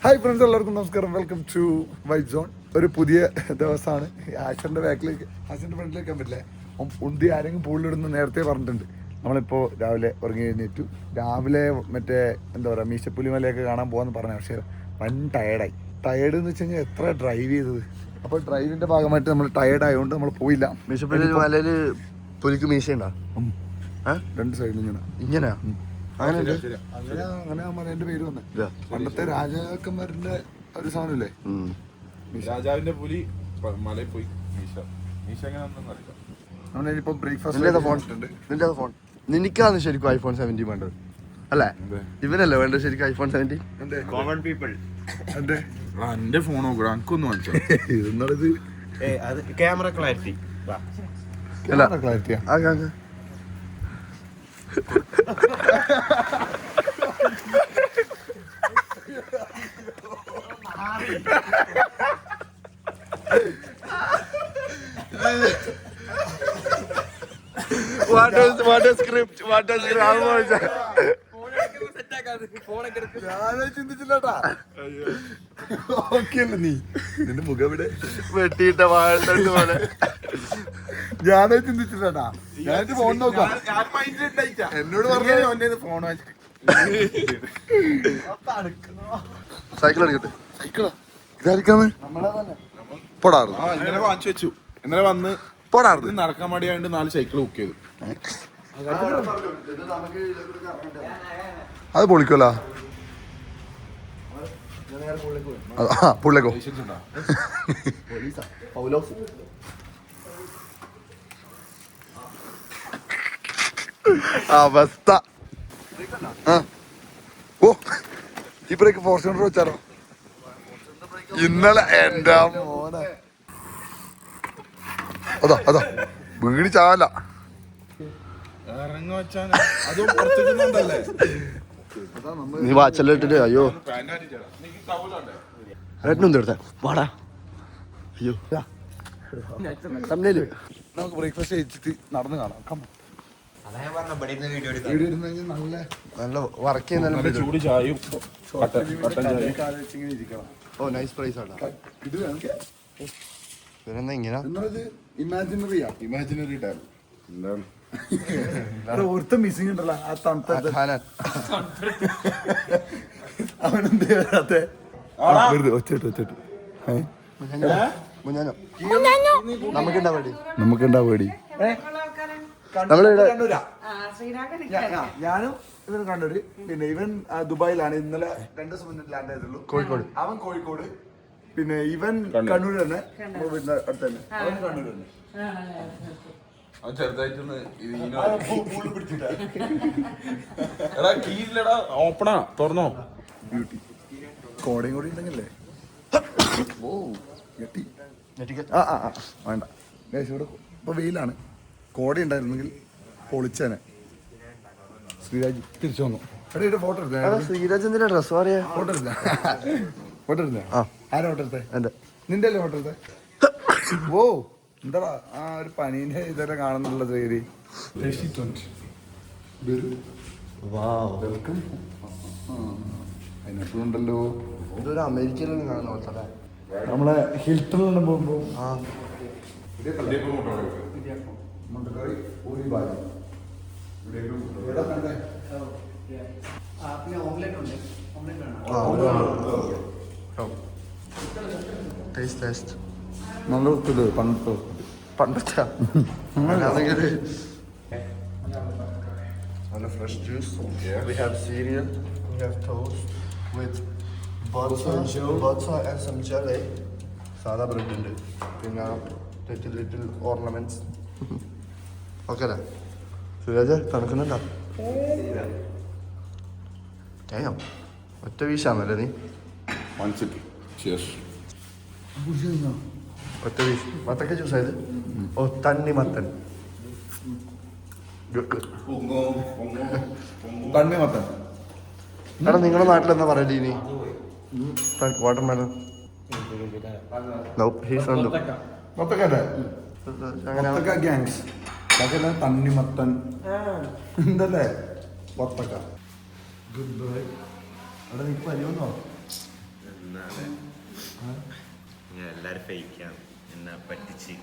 Hi friends, എല്ലാവർക്കും നമസ്കാരം. Welcome to White Zone. ഒരു പുതിയ ദിവസമാണ്. ആശന്റെ ബാക്കിലേക്ക്, ആശന്റെ ഫ്രണ്ടിലേക്ക് പറ്റില്ലേ, ഉന്തി ആരെങ്കിലും പൂളിലിടുന്ന നേരത്തെ പറഞ്ഞിട്ടുണ്ട്. നമ്മളിപ്പോൾ രാവിലെ ഉറങ്ങി എഴുന്നേറ്റു. രാവിലെ മറ്റേ എന്താ പറയുക, മീശപ്പുലിമലയൊക്കെ കാണാൻ പോകാമെന്ന് പറഞ്ഞു. പക്ഷേ വൻ ടയേർഡായി. ടയേർഡ് എന്ന് വെച്ച് കഴിഞ്ഞാൽ എത്ര ഡ്രൈവ് ചെയ്തത്. അപ്പോൾ ഡ്രൈവിൻ്റെ ഭാഗമായിട്ട് നമ്മൾ ടയേർഡ് ആയതുകൊണ്ട് നമ്മൾ പോയില്ല. മീശപ്പുലിമലയിൽ പുലിക്ക് മീശയുണ്ടോ? രണ്ട് സൈഡിൽ ഇങ്ങനെ അങ്ങനെ അങ്ങനെ എൻ്റെ പേര് വന്നേ. പണ്ടത്തെ രാജാക്കന്മാരുടെ ഒരു സാധനമില്ലേ, രാജാവിന്റെ പുലി മലയിൽ പോയി. നമ്മളിപ്പോ ബ്രേക്ക്ഫാസ്റ്റ് ഫോൺ നിനക്കാണ് ശരിക്കും ഐഫോൺ 17 വേണ്ടത് അല്ലേ? ഇവനല്ലേ വേണ്ടത് ശരിക്കും ഐഫോൺ 17? Common people. എന്റെ ഫോൺ നോക്കണം, എനിക്കൊന്നും മനസ്സിലായി. Camera clarity ക്ലാരിറ്റിയാ. ചിന്തിച്ചില്ലാട്ടാ. ഓക്കെയല്ലേ നീ? നിന്റെ മുഖം ഇവിടെ വെട്ടിയിട്ട വാഴത്തണ്ട് പോലെ. ഞാനത് ചിന്തിച്ചില്ലാട്ടാ. ഞാൻ ഫോൺ നോക്കാം. എന്നോട് പറഞ്ഞു ഫോൺ സൈക്കിൾ എടുക്കട്ടെ. സൈക്കിളോ ഇതായിരിക്കാന്ന് പോടാറുണ്ട്. ഇന്നലെ വാങ്ങിച്ചു വെച്ചു. ഇന്നലെ വന്ന് പോടാറുണ്ട്. നടക്കാൻ മടിയായിട്ട് 4 സൈക്കിൾ ബുക്ക് ചെയ്തു. അത് പൊളിക്കല്ലോ. പുള്ളിക്കോ അവസ്ഥ. ഓ, ഈ ബ്രേക്ക് ഫോർച്യൂണർ വെച്ചാലോ? ഇന്നലെ എന്റെ മോനെ അതാ അതാ വീട് ചാവല. ഇറങ്ങ വെച്ചാൽ അതും പുറത്തേക്കുന്നുണ്ടല്ലേ. നീ വാച്ചെല്ലാം ഇട്ടിട്ട് അയ്യോ ഏട്ടനൊന്നും എടുത്ത വാടാ. അയ്യോ നമുക്ക് ബ്രേക്ക്ഫാസ്റ്റ് കഴിച്ചിട്ട് നടന്ന് കാണാം. നല്ല വർക്ക് ചെയ്യുന്ന ചൂട് ചായയും ഓ നൈസ് പ്രൈസ് ആണ്. ഇത് ഇവരെന്താ ഇങ്ങനെ ഇമാജിനറിയാ, ഇമാജിനറി ടൈം. ഒരുത്ത മിസ്സിംഗ് ഉണ്ടല്ലോ ആ തണുത്ത. അവനെന്ത് വരാത്തെ? നമുക്കുണ്ടാ പേടി. ഞാനും ഇവൻ കണ്ണൂര്. പിന്നെ ഇവൻ ദുബായിലാണ്. ഇന്നലെ 2 ദിവസം മുന്നേ ലാൻഡ് ആയതുള്ളൂ. കോഴിക്കോട്. അവൻ കോഴിക്കോട്. പിന്നെ ഇവൻ കണ്ണൂർ തന്നെ, വീടിന്റെ അടുത്ത് തന്നെ. അവൻ കണ്ണൂർ തന്നെ. ഓപ്പണാ തുറന്നോ. ബ്യൂട്ടി കോടയും കൂടി ഉണ്ടെങ്കിലേ. ഓ ഞെട്ടി. വേണ്ട ഇവിടെ ഇപ്പൊ വെയിലാണ്. കോട ഉണ്ടായിരുന്നെങ്കിൽ പൊളിച്ചേനെ. ശ്രീരാജ് തിരിച്ചു വന്നു. ഫോട്ടോ എടുത്ത ശ്രീരാജന്റെ ഡ്രസ് പറയാ. ഫോട്ടോ എടുത്ത ഫോട്ടോ എടുത്ത ആരാ ഫോട്ടോ എടുത്തേ? എന്റെ. നിന്റെ അല്ലേ ഫോട്ടോ എടുത്തേ? ഓ എന്താടാ ആ ഒരു പനീന്റെ ഇതെല്ലാം കാണുന്നുള്ള ശരി. അതിനകത്തുണ്ടല്ലോ ഇതൊരു അമേരിക്കയിലൊന്നും കാണുന്ന നമ്മളെ ഹിൽട്ടണിൽ പോകുമ്പോ നല്ല ഇത് പണ്ടത്തെ fresh juice. Yeah. We have cereal. We have toast with butter and some jelly. സാധാ ബ്രെഡ് ഉണ്ട്. പിന്നെ ലിറ്റിൽ ഓർണമെന്റ്സ്. ഓക്കെ അല്ലേ സുരാജ്? തണുക്കുന്നുണ്ടോ? ഒറ്റ വീശാന്നല്ലേ നീ? ഒറ്റ വീശ്. മത്തക്ക ജ്യൂസ് ആയത്? ഓ തണ്ണി മത്തൻ. തണ്ണിമത്തൻ. എടാ നിങ്ങളുടെ നാട്ടിലെന്താ പറയല്ലേ ഇനി? Water melon. തണ്ണിമത്തൻ എന്തല്ലേ വത്തക്ക. Good bye. അവിടെ നീ പരിവന്നോ? ഫേക്കാണ് എന്നെ പറ്റിച്ച്.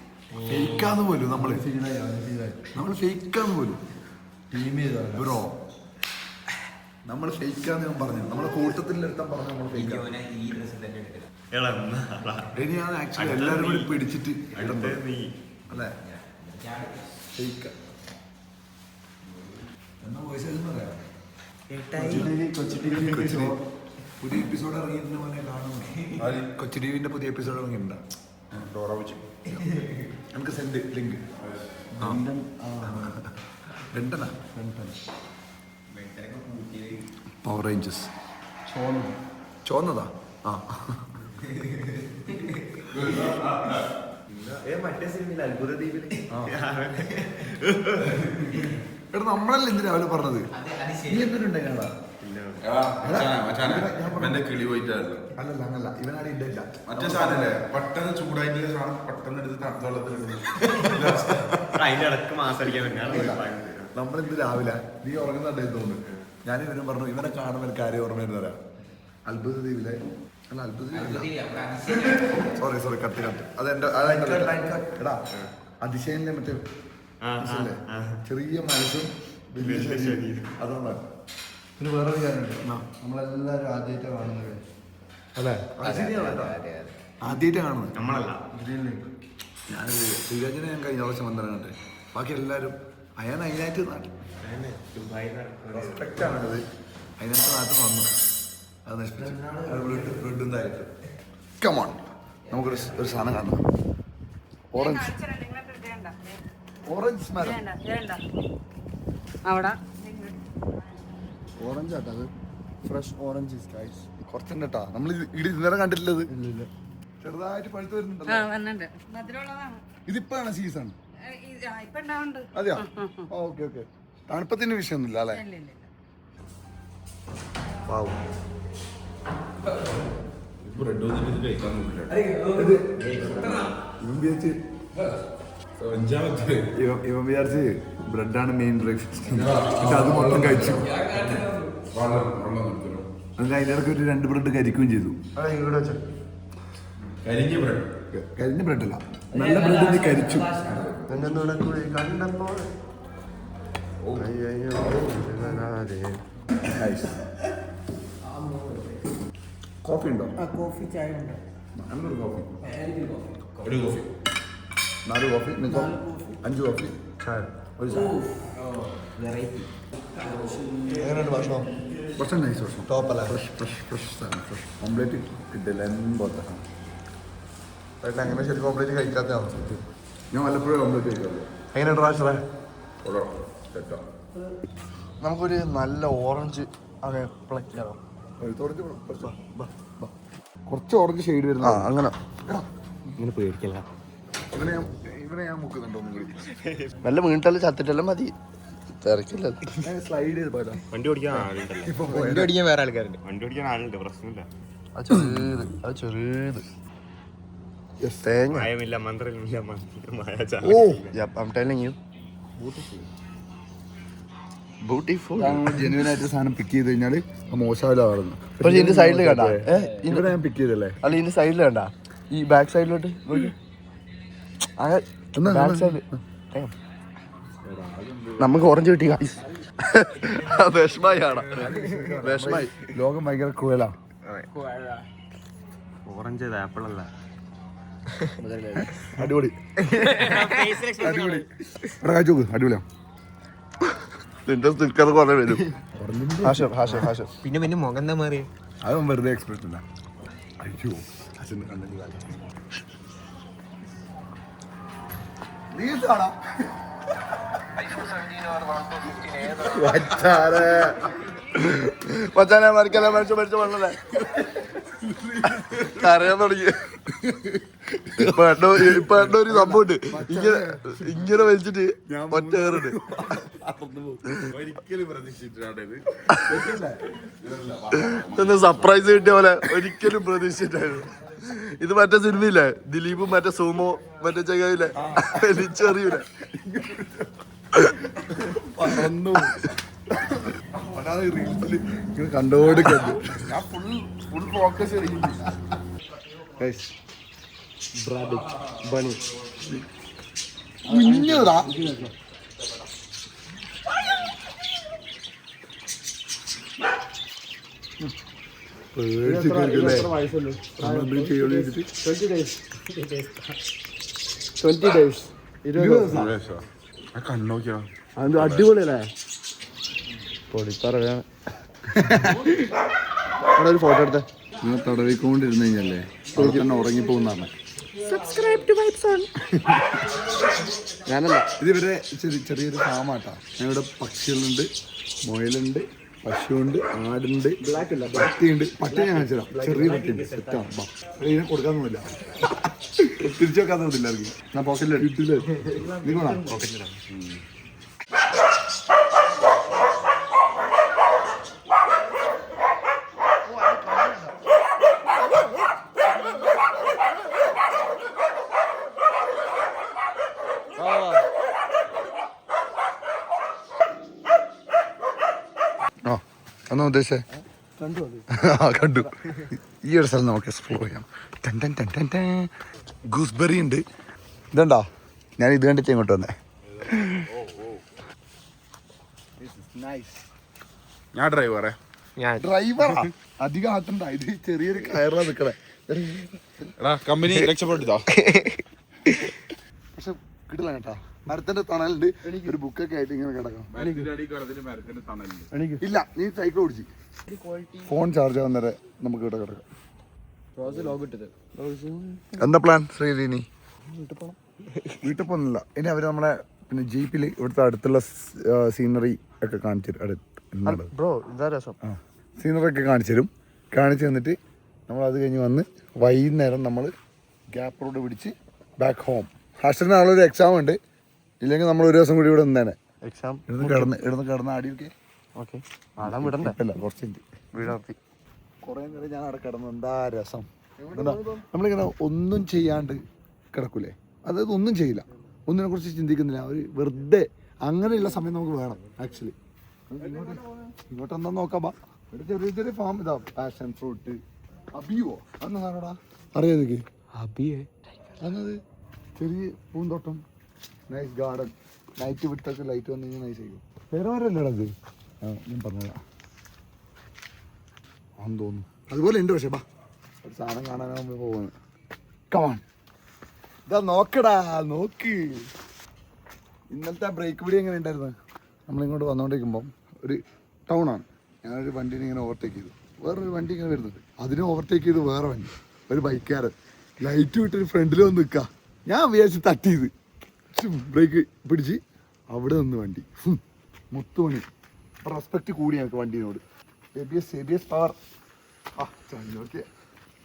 ഫേക്കാന്ന് പോലും നമ്മള് ഫേക്കാന്ന് പോലും ബ്രോ നമ്മൾ ഫേക്കാന്ന് ഞാൻ പറഞ്ഞു. നമ്മളെ കൂട്ടത്തിൽ എടുത്താൻ പറഞ്ഞു നമ്മൾ ഫേക്കാണ്. ഇനിയാണ് ആക്ച്വലി എല്ലാവരും കൂടി പിടിച്ചിട്ട് അല്ലേ ഫേക്ക എന്നാ വോയിസ് പറയാം. പുതിയ എപ്പിസോഡ് ഇറങ്ങിയിട്ടുണ്ട് പോലെ കാണുന്നു. കൊച്ചു ടിവിന്റെ പുതിയ എപ്പിസോഡ് ഇറങ്ങിയിട്ടുണ്ടോ? എനിക്ക് സെൻഡ് ലിങ്ക്. ലണ്ടനാ പവർ റേഞ്ചസ് ചോന്നതാ. ആ മറ്റേ സിനിമയിൽ അത്ഭുത ദ്വീപിൽ എടാ നമ്മളല്ലേ ഇന്ന് രാവിലെ പറഞ്ഞത്. നീ എന്തിനുണ്ടായിനാടാ? കിളി പോയിട്ടായിരുന്നു. അല്ലല്ല അങ്ങനല്ല, ഇവനാടെ ഇല്ല. മറ്റേ സാധനല്ലേ പെട്ടെന്ന് ചൂടായിട്ടുള്ള സാധനം പെട്ടെന്ന് എടുത്ത് തണുത്ത വെള്ളത്തിൽ അതിന്റെ ഇടക്ക് മാസടിക്കാൻ നമ്മളിന്ന് രാവിലെ നീ ഉറങ്ങുന്നുണ്ടായിരുന്നു തോന്നുന്നു. ഞാൻ ഇവനും പറഞ്ഞു ഇവനെ കാണുമ്പോൾ എനിക്ക് ആരെയും ഓർമ്മ വരുന്ന തരാം. അത്ഭുത ദ്വീപിലെ അല്ല അത്ഭുത സോറി കട്ട് അതെന്റെ എടാ അതിശയനിലെ മറ്റേ ചെറിയ മനസ്സും വലിയ ശരീരം അതുകൊണ്ടാണ്. പിന്നെ വേറൊരു കാര്യമുണ്ട്, നമ്മളെല്ലാവരും ആദ്യമായിട്ട് കാണുന്നത് അല്ലേ? ആദ്യമായിട്ട് കാണുന്നത് നമ്മളല്ല. ഞാൻ ശ്രീരാജിനെ ഞാൻ കഴിഞ്ഞ പ്രാവശ്യം വന്നതാണ് കണ്ടേ. ബാക്കി എല്ലാവരും അയാൾ അതിനായിട്ട് റെസ്പെക്റ്റ് ആണത്. അതിനായിട്ട് നാട്ടിൽ വന്നു അത് നശിപ്പിച്ചു. കമോൺ നമുക്കൊരു സാധനം കാണാം. ഓറഞ്ച് മരം അവിടെ ഓറഞ്ച് ആട്ടോ, അത് ഫ്രഷ് ഓറഞ്ച് കുറച്ചുണ്ട് കേട്ടാ. നമ്മൾ ഇന്നലെ കണ്ടിട്ടില്ലത്. ചെറുതായിട്ട് പഴുത്ത് വരുന്നുണ്ടല്ലോ. വന്നിട്ടുണ്ട്. മധുരമുള്ളതാണ്. ഇതിപ്പോഴാണ് സീസൺ. ഇപ്പൊ ഉണ്ടാവുന്നുണ്ട്. അതെയോ? Okay okay. തണുപ്പത്തിന് വിഷയമൊന്നുമില്ല അല്ലേ? ബ്രെഡ് വന്നിട്ട് കഴിക്കാൻ നോക്കില്ല. ഇവൻ വിചാരിച്ച് ബ്രെഡാണ് മെയിൻ ബ്രേക്ക്ഫാസ്റ്റ്. പക്ഷെ അത് മൊത്തം കഴിച്ചു. അതിൻ്റെ ഇടയ്ക്ക് ഒരു 2 ബ്രെഡ് കരിക്കുകയും ചെയ്തു. കരിഞ്ഞ ബ്രെഡ്. കരിഞ്ഞ ബ്രെഡല്ല, നല്ല ബ്രെഡ് നീ കരിച്ചു. കണ്ടപ്പോൾ കോഫി ഉണ്ടോ? കോഫി ചായ ഉണ്ട്. നല്ലൊരു കോഫി. ഒരു കോഫി. 4 കോഫി. 5 കോഫി. ഒരു ചായ. എങ്ങനെയുണ്ട് ഭക്ഷണം? കുറച്ച് നൈസ് ഭക്ഷണം. ടോപ്പല്ല? ഫ്രഷ് സാധനം. ഫ്രഷ് ഓംലേറ്റ് കിട്ടില്ല പോലത്തെ സാധനം. അങ്ങനെ ശരിക്കും ഓംപ്ലേറ്റ് കഴിക്കാത്തതാണ്. ഞാൻ വല്ലപ്പോഴും ഓംലേറ്റ് കഴിക്കാറുള്ളൂ. എങ്ങനെയുണ്ട് റാഷറേ? തെറ്റാ. നമുക്കൊരു നല്ല ഓറഞ്ച് അങ്ങനെ പ്ലക്കാണ്. കുറച്ച് ഓറഞ്ച് ഷെയ്ഡ് വരുന്ന അങ്ങനെ ഇങ്ങനെ പേടിക്കല്ല. ഇവനെ ഞാൻ മുക്കുന്നുണ്ടോ ഒന്നും കൂടി. നല്ല വീണിട്ടല്ല ചത്തിട്ടെല്ലാം മതി, തിരക്കില്ല. സ്ലൈഡ് ചെയ്ത് പോയതാ. വണ്ടി ഓടിക്കാൻ ആളുണ്ടല്ലോ. വണ്ടി ഓടിക്കാൻ വേറെ ആൾക്കാരുണ്ട്. വണ്ടി ഓടിക്കാൻ ആളുണ്ട്, പ്രശ്നമില്ല. അത് ചെറുത് തേങ്ങ. മയമില്ല, മന്ത്രമില്ല, ഓ I'm telling you. Beautiful. Genuine ആയിട്ട് സാധനം പിക്ക് ചെയ്ത് കഴിഞ്ഞാൽ മോശമാവില്ലായിരുന്നു. പക്ഷെ ഇതിന്റെ സൈഡിൽ കണ്ടാ, ഇവിടെ ഞാൻ പിക്ക് ചെയ്തല്ലേ? അല്ല ഇതിന്റെ സൈഡിൽ കണ്ടാ, ഈ ബാക്ക് സൈഡിലോട്ട് ബാക്ക് സൈഡ് നമുക്ക് ഓറഞ്ച് കിട്ടി. വിഷമായി കാണാം, വിഷമായി. ലോകം ഭയങ്കര ക്രൂവലാ. ഓറഞ്ച് ആപ്പിൾ അല്ല. അടിപൊളി അടിപൊളി. ഇവിടെ കാഴ്ച നോക്ക്, അടിപൊളിയാ. നിന്റെ സ്റ്റിക്കർ കുറെ വരും. പിന്നെ പിന്നെ മുഖം എന്താ മാറി? അതൊന്നും വെറുതെ എക്സ്പ്രഷൻ ഇല്ല. അയ്യോ അച്ഛൻ്റെ കണ്ണിൽ മച്ചാനെ മരിക്കല മരിച്ചു മരിച്ചു വന്നല്ലേ അറിയാൻ തുടങ്ങി. ഇപ്പൊ ഒരു സംഭവം ഉണ്ട്, ഇങ്ങനെ വലിച്ചിട്ട് ഒറ്റ ഏറുണ്ട്. ഒരിക്കലും പ്രതീക്ഷിച്ചിട്ടാണ് സർപ്രൈസ് കിട്ടിയ പോലെ ഒരിക്കലും പ്രതീക്ഷിച്ചിട്ടായിരുന്നു. ഇത് മറ്റേ സിനിമയില്ലേ, ദിലീപും മറ്റേ സൂമോ മറ്റേ ചങ്ങായില്ലേ, എനിച്ചറിയൂല. കണ്ടോടിക്കണ്ട്. ഞാൻ ഫുൾ ഫോക്കസ് കുഞ്ഞതാ പേടിച്ചിട്ടില്ലേ 20 days. കണ്ണോക്കിയാ അത് അടിപൊളിയല്ലേ പൊളിപ്പറയാണ് ഒരു ഫോട്ടോ എടുത്തേ നിങ്ങൾ തടവിക്കൊണ്ടിരുന്നു കഴിഞ്ഞല്ലേ തന്നെ ഉറങ്ങിപ്പോകുന്നതാണ്. ഞാനല്ല ഇതിവരെ ചെറിയൊരു ഫാമാട്ടാ. ഇവിടെ പക്ഷികളുണ്ട്, മുയലുണ്ട്, പശുവുണ്ട്, ആടുണ്ട്, പട്ടിയുണ്ട്. പട്ടി ഞാൻ കാണിച്ചു തരാം. ചെറിയ പട്ടിയുണ്ട്, സെറ്റാണ്. ഇതിനെ കൊടുക്കാനൊന്നുമില്ല, തിരിച്ചു വെക്കാനൊന്നുമില്ല. ഇറങ്ങി ഞാൻ പോക്കറ്റിൽ ഇട്ടില്ലേ നിങ്ങളാ പോക്കറ്റിലിടാം. എന്നാ ഉദ്ദേശിച്ചേ? കണ്ടു. ഈ ഒരു സ്ഥലം നമുക്ക് എക്സ്പ്ലോർ ചെയ്യാം. ഗൂസ്ബെറി ഉണ്ട്. ഇതുണ്ടോ? ഞാൻ ഇത് കണ്ടിട്ട് ഇങ്ങോട്ട് വന്നേ. ഞാൻ ഡ്രൈവറെ. ഡ്രൈവറാ, അധികം ആട്ടണ്ട. ഇത് ചെറിയൊരു കയറാ നിക്കണേ. കമ്പനി രക്ഷപ്പെട്ടോ? പക്ഷെ കിട്ടില്ല കേട്ടാ. മരത്തിന്റെ തണലുണ്ട്. ഒരു ബുക്കൊക്കെ ആയിട്ട് ഇങ്ങനെ കിടക്കാം. ഇല്ല, നീ സൈക്കിൾ ഓടിച്ച് ഫോൺ ചാർജ് ആവുന്നവരെ നമുക്ക് ഇവിടെ കിടക്കാം. എന്താ പ്ലാൻ ശ്രീലിനി? വീട്ടിൽ പോകുന്നില്ല. ഇനി അവര് നമ്മളെ പിന്നെ ജീപ്പിൽ ഇവിടുത്തെ അടുത്തുള്ള സീനറി ഒക്കെ കാണിച്ചു സീനറി ഒക്കെ കാണിച്ചു തരും. കാണിച്ചു തന്നിട്ട് നമ്മൾ അത് കഴിഞ്ഞ് വന്ന് വൈകുന്നേരം നമ്മൾ ഗ്യാപ്പ് റോഡ് പിടിച്ച് ബാക്ക് ഹോം. ഹാസ്റ്റലിന് നാളൊരു എക്സാം ഉണ്ട്. ഇല്ലെങ്കിൽ നമ്മൾ ഒരു ദിവസം കൂടി ഇവിടെ നിന്നേനെ. എക്സാം ഇവിടുന്ന് കിടന്ന് ആടിയൊക്കെ അല്ല കുറച്ച് കുറേ നേരം ഞാൻ അവിടെ കിടന്നു. എന്താ രസം! നമ്മളിങ്ങനെ ഒന്നും ചെയ്യാണ്ട് കിടക്കൂലേ, അതായത് ഒന്നും ചെയ്യില്ല, ഒന്നിനെ കുറിച്ച് ചിന്തിക്കുന്നില്ല. ഒരു വെറുതെ അങ്ങനെയുള്ള സമയം നമുക്ക് വേണം. ആക്ച്വലി ഇങ്ങോട്ട് എന്താ നോക്കാം. ഇവിടെ ചെറിയ ചെറിയ ഫാം. ഇതാ പാഷൻ ഫ്രൂട്ട്, അബിയോ അന്ന് സാറോടാ അറിയാം എനിക്ക്. അന്നത് ചെറിയ പൂന്തോട്ടം, നൈസ് ഗാർഡൻ. നൈറ്റ് വിട്ടൊക്കെ ലൈറ്റ് വന്നു കഴിഞ്ഞാൽ നൈസ് ആയിരിക്കും. വേറെ ആരല്ലേടാ അത്? ഞാൻ പറഞ്ഞതാ ആന്ന് തോന്നുന്നു. അതുപോലെ ഉണ്ട്. പക്ഷേ ബാ ഒരു സാധനം കാണാനാകുമ്പോൾ പോകുന്നത്. കമാൺ, ഇതാ നോക്കടാ, നോക്ക്. ഇന്നലത്തെ ബ്രേക്ക് പിടി എങ്ങനെ ഉണ്ടായിരുന്നു? നമ്മളിങ്ങോട്ട് വന്നുകൊണ്ടിരിക്കുമ്പം ഒരു ടൗണാണ്. ഞാനൊരു വണ്ടീനെ ഇങ്ങനെ ഓവർടേക്ക് ചെയ്തു. വേറൊരു വണ്ടി ഇങ്ങനെ വരുന്നുണ്ട്. അതിനെ ഓവർടേക്ക് ചെയ്ത് വേറെ വണ്ടി, ഒരു ബൈക്കാരൻ ലൈറ്റ് വിട്ടൊരു ഫ്രണ്ടിൽ വന്ന് നിൽക്കുക. ഞാൻ വിചാരിച്ച് തട്ടിയത്. ബ്രേക്ക് പിടിച്ച് അവിടെ നിന്ന് വണ്ടി മുത്തുമണി. റെസ്പെക്റ്റ് കൂടി ഞങ്ങൾക്ക് വണ്ടീനോട്. ABS power. ഓക്കെ,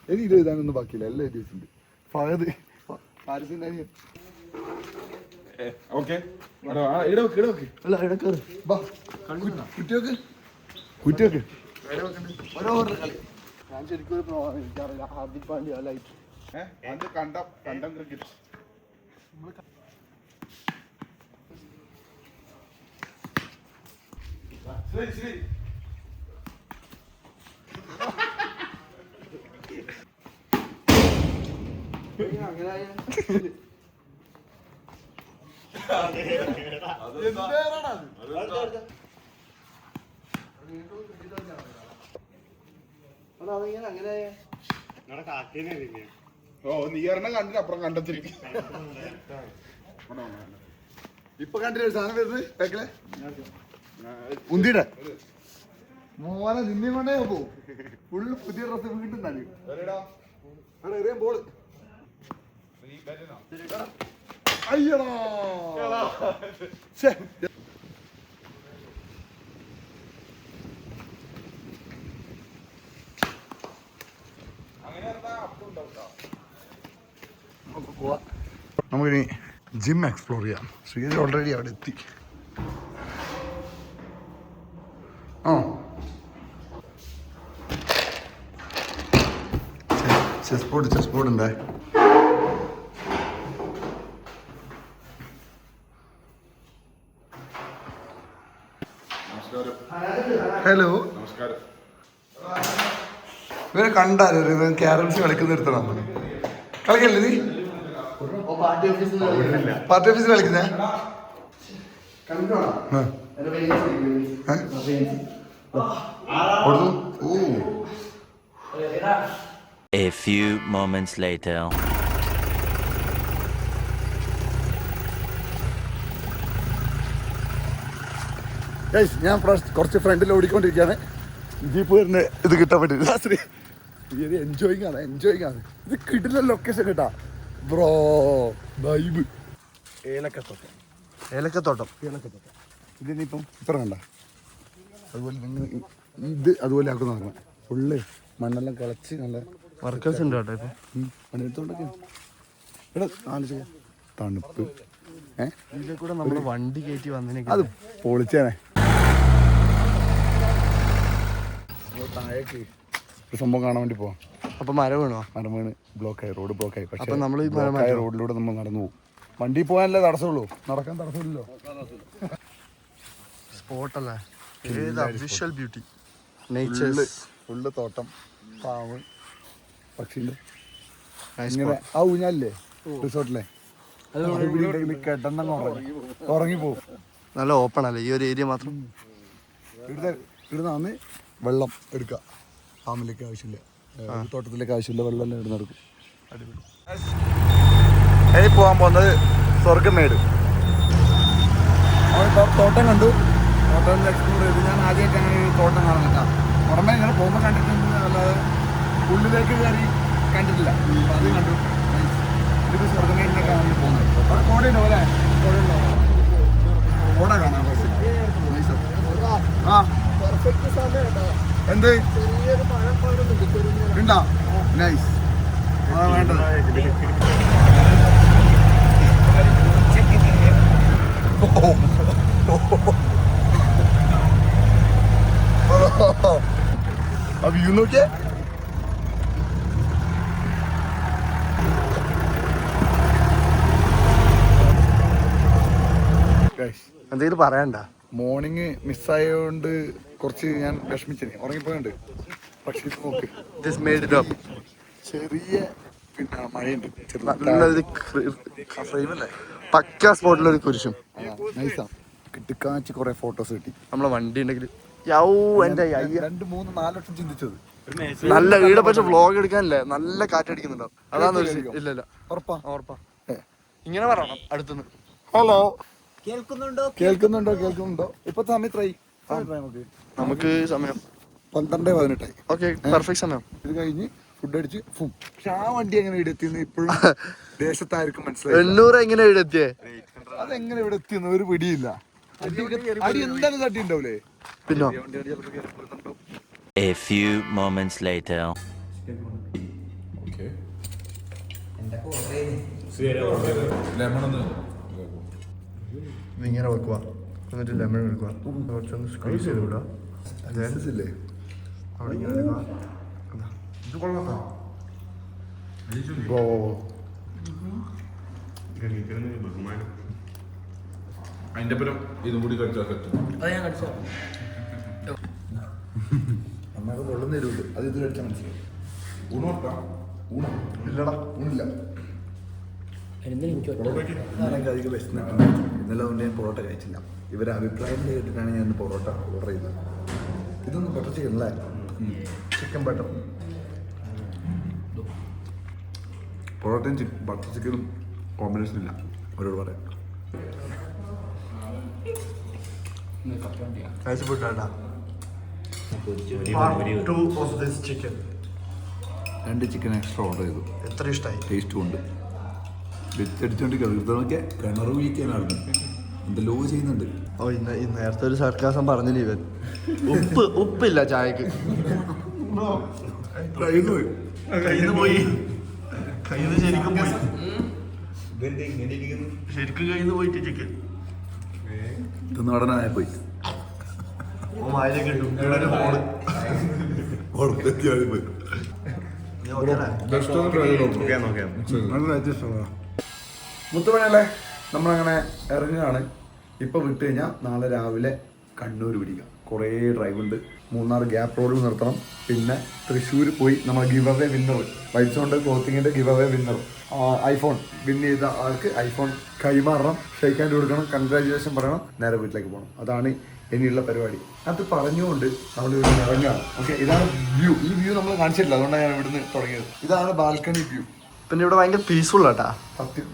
എനിക്ക് ഇത് എഴുതാനൊന്നും ബാക്കിയില്ല, എല്ലാം എഴുതിയിട്ടുണ്ട്. ഫഹദ് പാരിസിൻ്റെ അനിയൻ. കുറ്റിയൊക്കെ ഓരോ കളി. ഞാൻ ശരിക്കും ഒരു പ്രോ എനിക്കറിയില്ല. ഹാർദിക് പാണ്ഡ്യ ലൈറ്റ് കണ്ടം ക്രിക്കറ്റ്. ഓ, നീ പറഞ്ഞ കണ്ടിട്ട് അപ്പുറം കണ്ടെത്തി. ഇപ്പൊ കണ്ടില്ല സാധനം വരുന്നത് ബാക്കിലെ ഉന്തിയുടെ മോനെ നിന്നെ കൊണ്ടേ പോവും. ഫുള്ള് പുതിയ ഡ്രസ് വീണ്ടും നനയും. എറിയാൻ ബോള്. അയ്യടാ, നമുക്കിനി ജിം എക്സ്പ്ലോർ ചെയ്യാം. ശ്രീജ ഓൾറെഡി അവിടെ എത്തി. ചെസ് ബോർഡ് ഉണ്ടേ. ഹലോ, ഇവരെ കണ്ടാലോ? ഇവൻ ക്യാരംസ് കളിക്കുന്ന നിർത്തണം. കളിക്കല്ലേ നീ പാർട്ടി ഓഫീസിൽ പാർട്ടി ഓഫീസിൽ കളിക്കുന്നേ A few moments later. ഞാൻ കുറച്ച് ഫ്രണ്ടിൽ ഓടിക്കൊണ്ടിരിക്കുകയാണ് ജീപ്പ് വരുന്ന ഇത് കിട്ടാൻ വേണ്ടി എൻജോയിങ് ആണ് ഇത് കിട്ടുന്ന ലൊക്കേഷൻ കേട്ടാ ബ്രോ വൈബ് ഏലക്കത്തോട്ടം ഇതിനിപ്പം ഇത്ര കണ്ട അതുപോലെ നിങ്ങൾ ഇത് അതുപോലെ ആക്കുന്ന പറഞ്ഞ ഫുള്ള് മണ്ണെല്ലാം കളച്ച് നല്ല വർക്കേഴ്സ് ഉണ്ട് കേട്ടോ ഇപ്പൊ പണിയെടുത്തോണ്ടൊക്കെ ഇവിടെ ആലോചിക്ക തണുപ്പ് ഇതിലെ കൂടെ നമ്മള് വണ്ടി കയറ്റി വന്നതിനൊക്കെ അത് പൊളിച്ചേനെ താഴേക്ക് ഒരു സംഭവം കാണാൻ വേണ്ടി പോവാം അപ്പൊ മരം വീണോ മരം വീണ് ബ്ലോക്കായി റോഡ് ബ്ലോക്കായി അപ്പൊ പക്ഷേ നമ്മള് ഈ ബ്ലോക്കായ റോഡിലൂടെ നമ്മൾ നടന്നു പോകും വണ്ടി പോകാനല്ലേ തടസ്സമുള്ളൂ നടക്കാൻ തടസ്സമില്ലല്ലോ സ്പോട്ടല്ലേ വിഷ്വൽ ബ്യൂട്ടി ഫുള്ള് തോട്ടം പാവ് പക്ഷിന്റെ ഇങ്ങനെ ആ ഊഞ്ഞാലില്ലേ റിസോർട്ടിലെ കിടന്നങ്ങ് ഉറങ്ങിപ്പോവും നല്ല ഓപ്പൺ അല്ലേ ഈ ഒരു ഏരിയ മാത്രം ഇവിടുന്ന് വെള്ളം എടുക്കുക ഫാമിലേക്ക് ആവശ്യമില്ല തോട്ടത്തിലേക്ക് ആവശ്യമില്ല വെള്ളം എല്ലാം ഇവിടുന്ന് എടുക്കും അടിപൊളി ഇനി പോകാൻ പോകുന്നത് സ്വർഗമേട് തോട്ടം കണ്ടു തോട്ടം എക്സ്പ്ലോർ ചെയ്തു ഞാൻ ആദ്യമായിട്ട് അങ്ങനെ ഒരു തോട്ടം കാണുന്നില്ല പുറമെ ഇങ്ങനെ പോകുമ്പോൾ കണ്ടിട്ടുണ്ട് അല്ലാതെ ഉള്ളിലേക്ക് കയറി കണ്ടിട്ടില്ല അപ്പം അത് കണ്ടു ഇത് സ്വർഗമേടിലേക്കാണ് പോകുന്നത് അവിടെ കോടയുണ്ടോ അല്ലേ കോട കാണാൻ ആ എന്ത് ഉണ്ടോ നൈസ് ആ വേണ്ടത് ആ വ്യൂ നോക്കിയേ എന്തെങ്കിലും പറയണ്ട മോർണിംഗ് മിസ്സായതുകൊണ്ട് കുറച്ച് ഞാൻ വിഷമിച്ചിന് ഉറങ്ങിപ്പോയുണ്ട് പക്ഷെ ഇത് നോക്ക് ദിസ് മേഡ് ഇറ്റ് അപ്പ് ചെറിയ പിന്നെ മഴയുണ്ട് നല്ലൊരു ഫ്രെയിമല്ലേ പക്ക സ്പോട്ടിലൊരു കുരിശും നൈസാ കിട്ടിക്കാച്ച് കുറെ ഫോട്ടോസ് കിട്ടി നമ്മളെ വണ്ടി ഉണ്ടെങ്കിൽ യൗ എന്റെ 2, 3, 4 ലക്ഷം ചിന്തിച്ചത് നല്ല വീട് പക്ഷെ വ്ളോഗ് എടുക്കാനല്ലേ നല്ല കാറ്റടിക്കുന്നുണ്ടാവും അതാണ് ഇല്ല ഉറപ്പാ ഉറപ്പാ ഇങ്ങനെ പറയണം അടുത്തുനിന്ന് ഹലോ കേൾക്കുന്നുണ്ടോ ഇപ്പൊ സമയം എത്രയായി നമുക്ക് സമയം 12:18 ഓക്കെ പെർഫെക്റ്റ് സമയം ഇത് കഴിഞ്ഞ് ഫുഡ് അടിച്ച് പക്ഷെ ആ വണ്ടി എങ്ങനെ ഇവിടെ എത്തിയെന്ന് ഇപ്പോഴും ദേശത്തായിരിക്കും മനസ്സിലായി 800 എങ്ങനെ ഇവിടെ എത്തിയേ അതെങ്ങനെ ഇവിടെ എത്തിയെന്ന് ഒരു പിടിയില്ല അടി എന്തായാലും തട്ടി ഉണ്ടാവൂലേ പിന്നോ A few moments later. ഇങ്ങനെ വെക്കുക എന്നിട്ട് ലെമൺ എടുക്കുക കുറച്ചൊന്ന് സ്ക്വീസ് ചെയ്ത് വിടുക ഇല്ലേ അവിടെ ഇങ്ങനെ എടുക്കുക ബ്രോ ബഹുമാനം അതിന്റെ പരം ഇതും കൂടി കഴിച്ചാൽ സെറ്റ് അമ്മക്ക് വെള്ളം തരുള്ളൂ അത് ഇത് കഴിച്ചാൽ മനസ്സിലായി ഇല്ലടാ ഊണില്ല ഞാൻ കഴിക്കുക വിശന്നിട്ടുണ്ട് ഇന്നലെ കൊണ്ട് ഞാൻ പൊറോട്ട കഴിച്ചില്ല ഇവരെ അഭിപ്രായം കേട്ടിട്ടാണ് ഞാൻ പൊറോട്ട ഓർഡർ ചെയ്തത് ഇതൊന്നും ബട്ടർ ചിക്കൻ അല്ലേ ചിക്കൻ ബട്ടർ പൊറോട്ടയും ബട്ടർ ചിക്കനും കോമ്പിനേഷൻ ഇല്ല അവരോട് പറയാം രണ്ട് ചിക്കൻ എക്സ്ട്രാ ഓർഡർ ചെയ്തു എത്ര ഇഷ്ടമായി ടേസ്റ്റും ഉണ്ട് വെച്ചടിച്ചോണ്ട് ഇതൊക്കെ കിണർ വീക്കാനാണ് എന്തെല്ലോ ചെയ്യുന്നുണ്ട് ഓ ഇന്ന് നേരത്തെ ഒരു സർക്കാസം പറഞ്ഞില്ല ഇവൻ ഉപ്പില്ല ചായക്ക് ശരിക്കും കയ്യിൽ പോയിട്ട് ചിക്കൻ ഇത് നടനായ പോയി മുത്തുമണിയല്ലേ നമ്മളങ്ങനെ ഇറങ്ങുകയാണ് ഇപ്പൊ വിട്ട് കഴിഞ്ഞാൽ നാളെ രാവിലെ കണ്ണൂർ പിടിക്കാം കുറേ ഡ്രൈവ് ഉണ്ട്. മൂന്നാർ ഗ്യാപ്പ് റോഡിൽ നിർത്തണം. പിന്നെ തൃശ്ശൂർ പോയി നമ്മൾ ഗിവ് അവേ വിന്നർ വൈബ്സോണ്ട് ക്ലോത്തിങ്ങിൻ്റെ give away winner iPhone win ചെയ്ത ആൾക്ക് ഐഫോൺ കൈമാറണം, ഷെയ്ക്ക് ഹാൻഡ് കൊടുക്കണം, കൺഗ്രാജുലേഷൻ പറയണം, നേരെ വീട്ടിലേക്ക് പോകണം. അതാണ് ഇനിയുള്ള പരിപാടി. അത് പറഞ്ഞുകൊണ്ട് നമ്മൾ ഇവിടെ ഇറങ്ങുകയാണ്. ഓക്കെ, ഇതാണ് വ്യൂ. ഈ വ്യൂ നമ്മൾ കാണിച്ചിട്ടില്ല, അതുകൊണ്ടാണ് ഞാൻ ഇവിടുന്ന് തുടങ്ങിയത്. ഇതാണ് ബാൽക്കണി വ്യൂ. പിന്നെ ഇവിടെ ഭയങ്കര പീസ്ഫുൾ ആട്ടാ,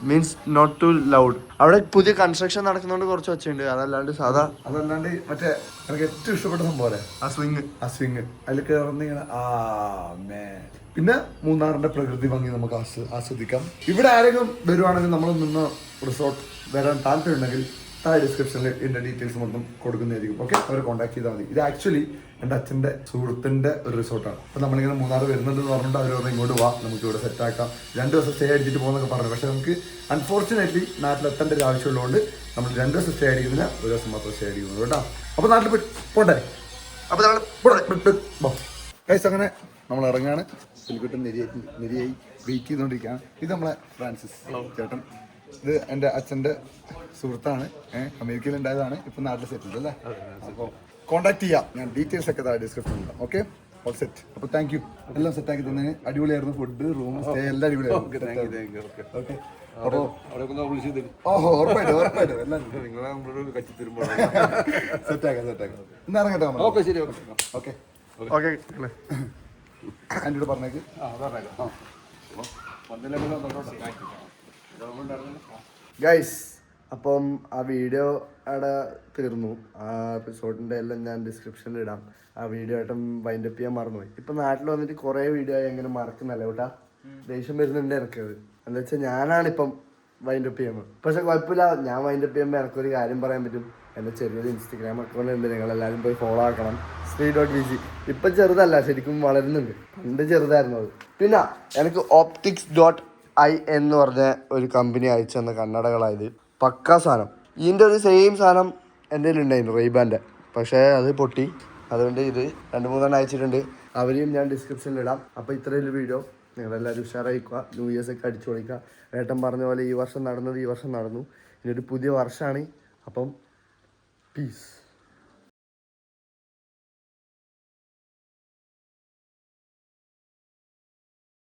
മീൻസ് നോട്ട് ടു ലൗഡ്. അവിടെ പുതിയ കൺസ്ട്രക്ഷൻ നടക്കുന്നതുകൊണ്ട് കുറച്ച് ഒച്ചയുണ്ട്, അതല്ലാണ്ട് സാധാ. അതല്ലാണ്ട് മറ്റേ എനിക്ക് ഏറ്റവും ഇഷ്ടപ്പെട്ട സംഭവം ആ സ്വിങ് അതിൽ കയറുന്നിങ്ങനെ പിന്നെ മൂന്നാറിന്റെ പ്രകൃതി ഭംഗി നമുക്ക് ആസ്വദിക്കാം. ഇവിടെ ആരെങ്കിലും വരുവാണെങ്കിൽ നമ്മൾ നിന്ന് റിസോർട്ട് വരാൻ താല്പര്യമുണ്ടെങ്കിൽ താഴെ ഡിസ്ക്രിപ്ഷനിൽ ഇതിന്റെ ഡീറ്റെയിൽസ് മൊത്തം കൊടുക്കുന്നതായിരിക്കും. ഓക്കെ, അവരെ കോൺടാക്ട് ചെയ്താൽ മതി. ഇത് ആക്ച്വലി എൻ്റെ അച്ഛൻ്റെ സുഹൃത്തിൻ്റെ ഒരു റിസോർട്ടാണ്. അപ്പോൾ നമ്മളിങ്ങനെ മൂന്നാർ വരുന്നുണ്ടെന്ന് പറഞ്ഞിട്ട് അവർ പറഞ്ഞാൽ ഇങ്ങോട്ട് വാ, നമുക്ക് ഇവിടെ സെറ്റാക്കാം, 2 ദിവസം സ്റ്റേ അടിച്ചിട്ട് പോകുന്നൊക്കെ പറഞ്ഞു. പക്ഷേ നമുക്ക് അൺഫോർച്ചുനേറ്റ്ലി നാട്ടിലെത്തേണ്ട ഒരു ആവശ്യമുള്ളതുകൊണ്ട് നമ്മൾ 2 ദിവസം സ്റ്റേ അടിക്കുന്നില്ല, 1 ദിവസം മാത്രം സ്റ്റേ അടിക്കുന്നത് കേട്ടോ. അപ്പോൾ നാട്ടിൽ പോട്ടെ. അപ്പോൾ നമ്മൾ ഗൈസ് അങ്ങനെ നമ്മൾ ഇറങ്ങാണ്. പുലിക്കുട്ടൻ നിരിയായി വെയിറ്റ് ചെയ്തുകൊണ്ടിരിക്കുകയാണ്. ഇത് നമ്മളെ ഫ്രാൻസിസ് ചേട്ടൻ. ഇത് എൻ്റെ അച്ഛൻ്റെ സുഹൃത്താണ്, അമേരിക്കയിൽ ഉണ്ടായതാണ്, ഇപ്പം നാട്ടിൽ സെറ്റിൽഡ് അല്ലേ. അപ്പോൾ കോൺടാക്ട് ചെയ്യാം, ഞാൻ ഡീറ്റെയിൽസ് ഒക്കെ താഴെ ഡിസ്ക്രിപ്ഷനിൽ. Okay, all set. അപ്പോൾ താങ്ക് യു, എല്ലാം സെറ്റാക്കി തന്നതിന്. അടിപൊളിയായിരുന്നു, ഫുഡ്, റൂം, സ്റ്റേ എല്ലാം അടിപൊളിയായിരുന്നു. ഓക്കെ, അപ്പോൾ ഓഹോ ഉറപ്പായിട്ടും എല്ലാം സെറ്റാക്കാം. ഇന്ന് ഇറങ്ങട്ടെ. ഓക്കെ, ശരി. ഓക്കെ ആൻറ്റിയോട് പറഞ്ഞേക്ക്. ഗൈസ്, അപ്പം ആ വീഡിയോ അവിടെ തീർന്നു. ആ എപ്പിസോഡിൻ്റെ എല്ലാം ഞാൻ ഡിസ്ക്രിപ്ഷനിൽ ഇടാം. ആ വീഡിയോ ആയിട്ടും വൈൻഡപ്പ് ചെയ്യാൻ മറന്നുപോയി. ഇപ്പം നാട്ടിൽ വന്നിട്ട് കുറേ വീഡിയോ ആയി എങ്ങനെ മറക്കുന്നല്ല കേട്ടാ. ദേഷ്യം വരുന്നുണ്ട് എനിക്കത്. എന്താ വെച്ചാൽ ഞാനാണിപ്പം വൈൻഡപ്പ് ചെയ്യുന്നത്. പക്ഷെ കുഴപ്പമില്ല, ഞാൻ വൈൻഡപ്പ് ചെയ്യുമ്പോൾ എനിക്കൊരു കാര്യം പറയാൻ പറ്റും. എൻ്റെ ചെറിയൊരു ഇൻസ്റ്റഗ്രാം അക്കൗണ്ട് ഉണ്ട്, നിങ്ങളെല്ലാവരും പോയി ഫോളോ ആക്കണം. Sri.vg. ഇപ്പം ചെറുതല്ല, ശരിക്കും വളരുന്നുണ്ട്. പണ്ട് ചെറുതായിരുന്നു അത്. പിന്നെ എനിക്ക് optics.i എന്ന് പറഞ്ഞ ഒരു കമ്പനി അയച്ചു തന്ന കണ്ണടകളായത് പക്കാ സാധനം. ഇതിൻ്റെ ഒരു സെയിം സാധനം എൻ്റെ കയ്യിലുണ്ടായിരുന്നു, റെയ്ബാൻ്റെ. പക്ഷേ അത് പൊട്ടി. അതുകൊണ്ട് ഇത് 2-3 അയച്ചിട്ടുണ്ട്. അവരെയും ഞാൻ ഡിസ്ക്രിപ്ഷനിൽ ഇടാം. അപ്പോൾ ഇത്രയൊരു വീഡിയോ. നിങ്ങളെല്ലാവരും ഉഷാറായിക്കുക, ന്യൂ ഇയേഴ്സ് ഒക്കെ അടിച്ചു പൊളിക്കുക. ഏട്ടൻ പറഞ്ഞ പോലെ ഈ വർഷം നടന്നത് ഈ വർഷം നടന്നു. ഇനിയൊരു പുതിയ വർഷമാണ്. അപ്പം പീസ്.